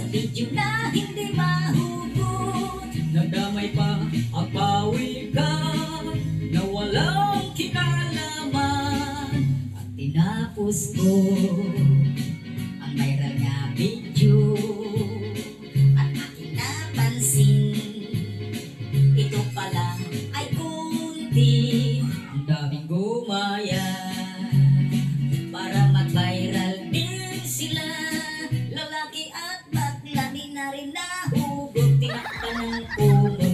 video na hindi mahugot. Nadamay pa ang pawi ka na walang kinalaman. At tinapos ko ang viral nga video at aking napansin, ito pala ay kunti. Ang daming gumaya Para mag-viral din sila, lalaki at bakla, di na rin nahugot. Tinakpan ng puno.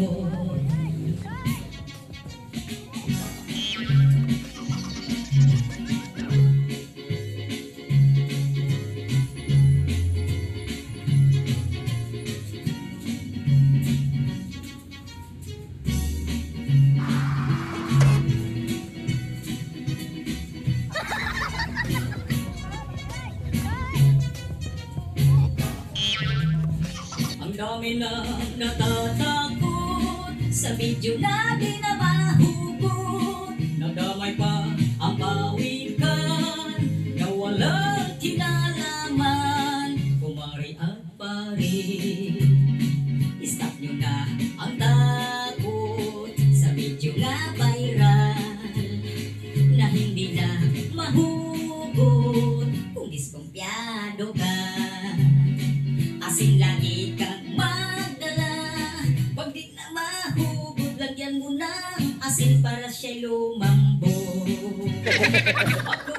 ang dami na natatakot Sa video na di na mahugot. nadamay pa ang pawikan na walang Kinalaman, kumari at pari. stop nyo na ang takot. Sa video na viral na hindi na mahugot. Kung diskumpiyado ka, asin lagi kang magdala. Pag di na mahugot, lagyan mo ng asin para siya'y lumambot. Ako